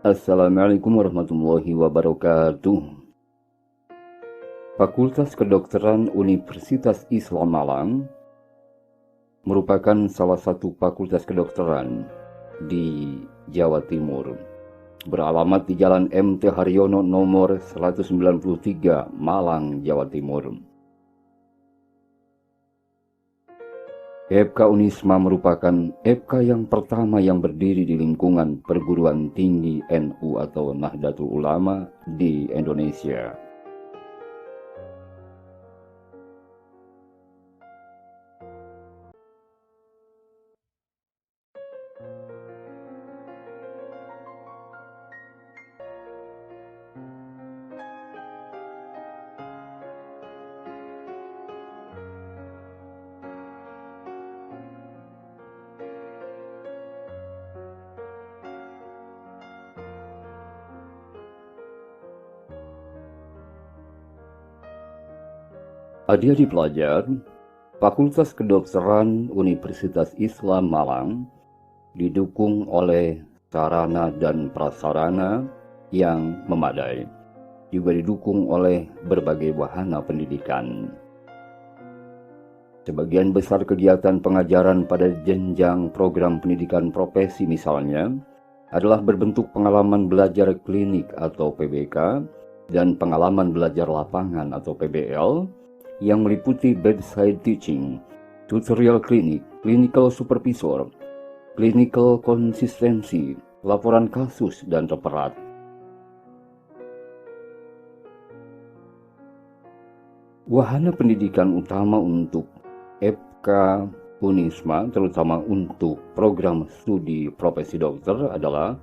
Assalamualaikum warahmatullahi wabarakatuh. Fakultas Kedokteran Universitas Islam Malang merupakan salah satu fakultas kedokteran di Jawa Timur. Beralamat di Jalan MT Haryono nomor 193, Malang, Jawa Timur. FK Unisma merupakan FK yang pertama yang berdiri di lingkungan perguruan tinggi NU atau Nahdlatul Ulama di Indonesia. Adik-adik pelajar, Fakultas Kedokteran Universitas Islam Malang didukung oleh sarana dan prasarana yang memadai, juga didukung oleh berbagai wahana pendidikan. Sebagian besar kegiatan pengajaran pada jenjang program pendidikan profesi misalnya adalah berbentuk pengalaman belajar klinik atau PBK dan pengalaman belajar lapangan atau PBL yang meliputi bedside teaching, tutorial klinik, clinical supervisor, clinical konsistensi, laporan kasus, dan referat. Wahana pendidikan utama untuk FK Unisma, terutama untuk program studi profesi dokter, adalah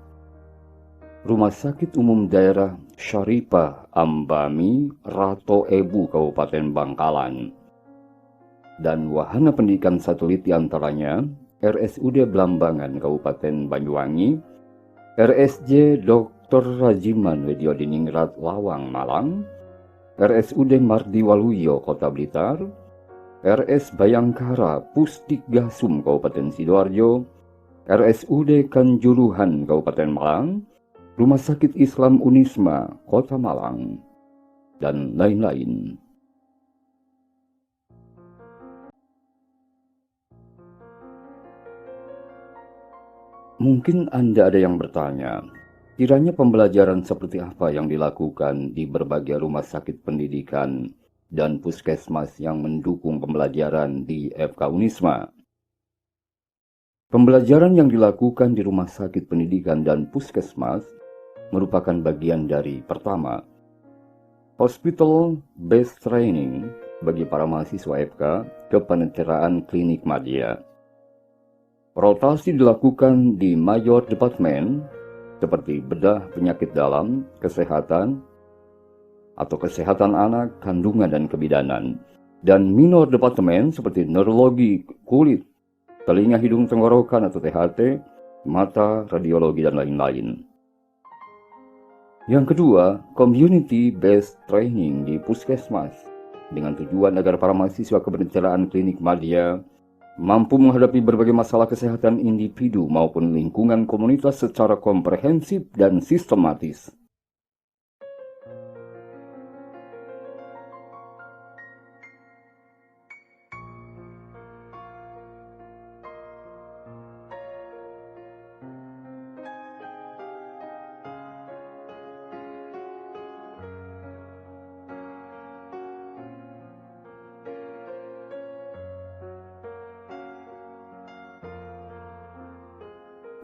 Rumah Sakit Umum Daerah Syarifah Ambami Rato Ebu Kabupaten Bangkalan, dan wahana pendidikan satelit diantaranya RSUD Blambangan Kabupaten Banyuwangi, RSJ Dr. Rajiman Widyodiningrat Lawang Malang, RSUD Mardi Waluyo Kota Blitar, RS Bayangkara Pusdik Gasum Kabupaten Sidoarjo, RSUD Kanjuruhan Kabupaten Malang, Rumah Sakit Islam Unisma Kota Malang, dan lain-lain. Mungkin Anda ada yang bertanya, kiranya pembelajaran seperti apa yang dilakukan di berbagai rumah sakit pendidikan dan puskesmas yang mendukung pembelajaran di FK Unisma? Pembelajaran yang dilakukan di rumah sakit pendidikan dan puskesmas merupakan bagian dari pertama, hospital based training bagi para mahasiswa FK kepenetraan klinik madya. Rotasi dilakukan di major departemen seperti bedah penyakit dalam, kesehatan atau kesehatan anak, kandungan dan kebidanan, dan minor departemen seperti neurologi, kulit, telinga, hidung, tenggorokan atau THT, mata, radiologi, dan lain-lain. Yang kedua, community-based training di puskesmas dengan tujuan agar para mahasiswa kepenetraan klinik madya mampu menghadapi berbagai masalah kesehatan individu maupun lingkungan komunitas secara komprehensif dan sistematis.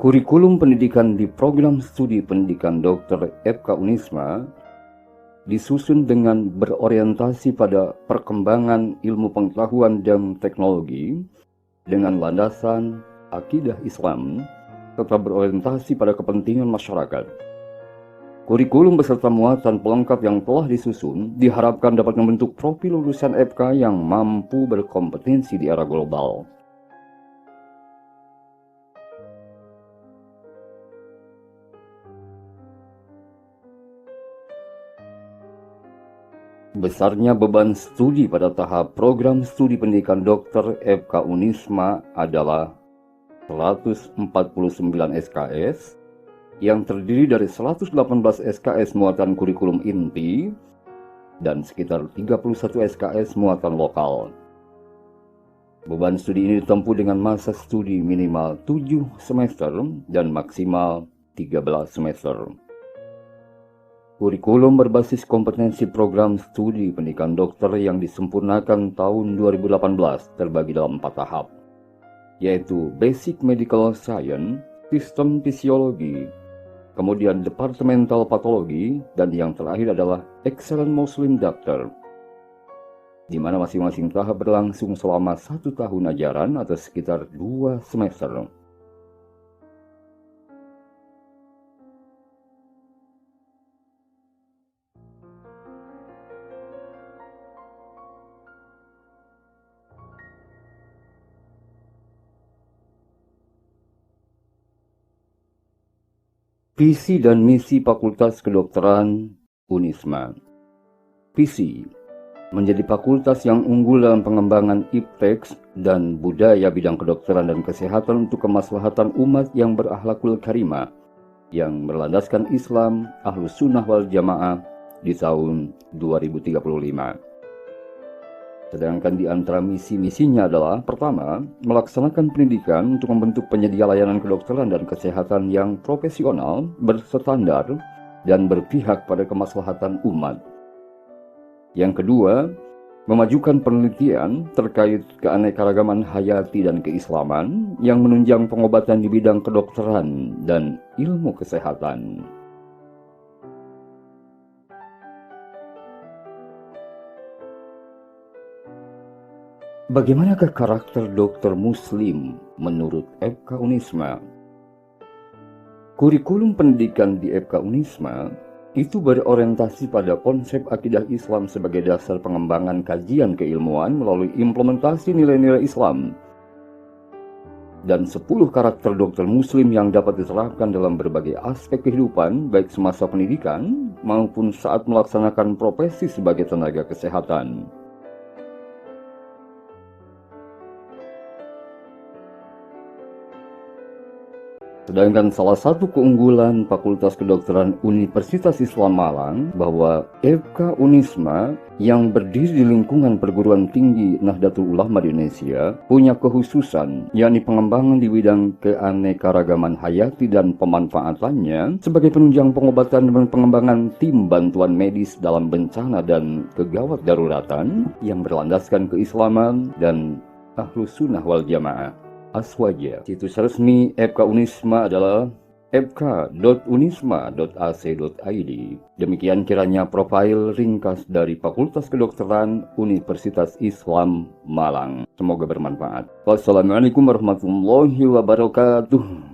Kurikulum pendidikan di program studi pendidikan dokter FK Unisma disusun dengan berorientasi pada perkembangan ilmu pengetahuan dan teknologi dengan landasan akidah Islam serta berorientasi pada kepentingan masyarakat. Kurikulum beserta muatan pelengkap yang telah disusun diharapkan dapat membentuk profil lulusan FK yang mampu berkompetensi di era global. Besarnya beban studi pada tahap program studi pendidikan dokter FK Unisma adalah 149 SKS yang terdiri dari 118 SKS muatan kurikulum inti dan sekitar 31 SKS muatan lokal. Beban studi ini ditempuh dengan masa studi minimal 7 semester dan maksimal 13 semester. Kurikulum berbasis kompetensi program studi pendidikan dokter yang disempurnakan tahun 2018 terbagi dalam 4 tahap, yaitu Basic Medical Science, Sistem Fisiologi, kemudian Departemental Patologi, dan yang terakhir adalah Excellent Muslim Doctor, di mana masing-masing tahap berlangsung selama 1 tahun ajaran atau sekitar 2 semester. Visi dan misi Fakultas Kedokteran Unisma. Visi menjadi fakultas yang unggul dalam pengembangan iptek dan budaya bidang kedokteran dan kesehatan untuk kemaslahatan umat yang berakhlakul karimah, yang berlandaskan Islam Ahlus Sunnah wal Jamaah di tahun 2035. Sedangkan di antara misi-misinya adalah: pertama, melaksanakan pendidikan untuk membentuk penyedia layanan kedokteran dan kesehatan yang profesional, berstandar, dan berpihak pada kemaslahatan umat. Yang kedua, memajukan penelitian terkait keanekaragaman hayati dan keislaman yang menunjang pengobatan di bidang kedokteran dan ilmu kesehatan. Bagaimanakah karakter dokter muslim menurut FK Unisma? Kurikulum pendidikan di FK Unisma itu berorientasi pada konsep akidah Islam sebagai dasar pengembangan kajian keilmuan melalui implementasi nilai-nilai Islam, dan 10 karakter dokter muslim yang dapat diterapkan dalam berbagai aspek kehidupan baik semasa pendidikan maupun saat melaksanakan profesi sebagai tenaga kesehatan. Sedangkan salah satu keunggulan Fakultas Kedokteran Universitas Islam Malang bahwa FK Unisma yang berdiri di lingkungan perguruan tinggi Nahdlatul Ulama di Indonesia punya kekhususan, yakni pengembangan di bidang keanekaragaman hayati dan pemanfaatannya sebagai penunjang pengobatan dan pengembangan tim bantuan medis dalam bencana dan kegawat daruratan yang berlandaskan keislaman dan Ahlus Sunnah wal Jamaah. Aswaja. Situs resmi FK Unisma adalah fk.unisma.ac.id. Demikian kiranya profil ringkas dari Fakultas Kedokteran Universitas Islam Malang. Semoga bermanfaat. Wassalamualaikum warahmatullahi wabarakatuh.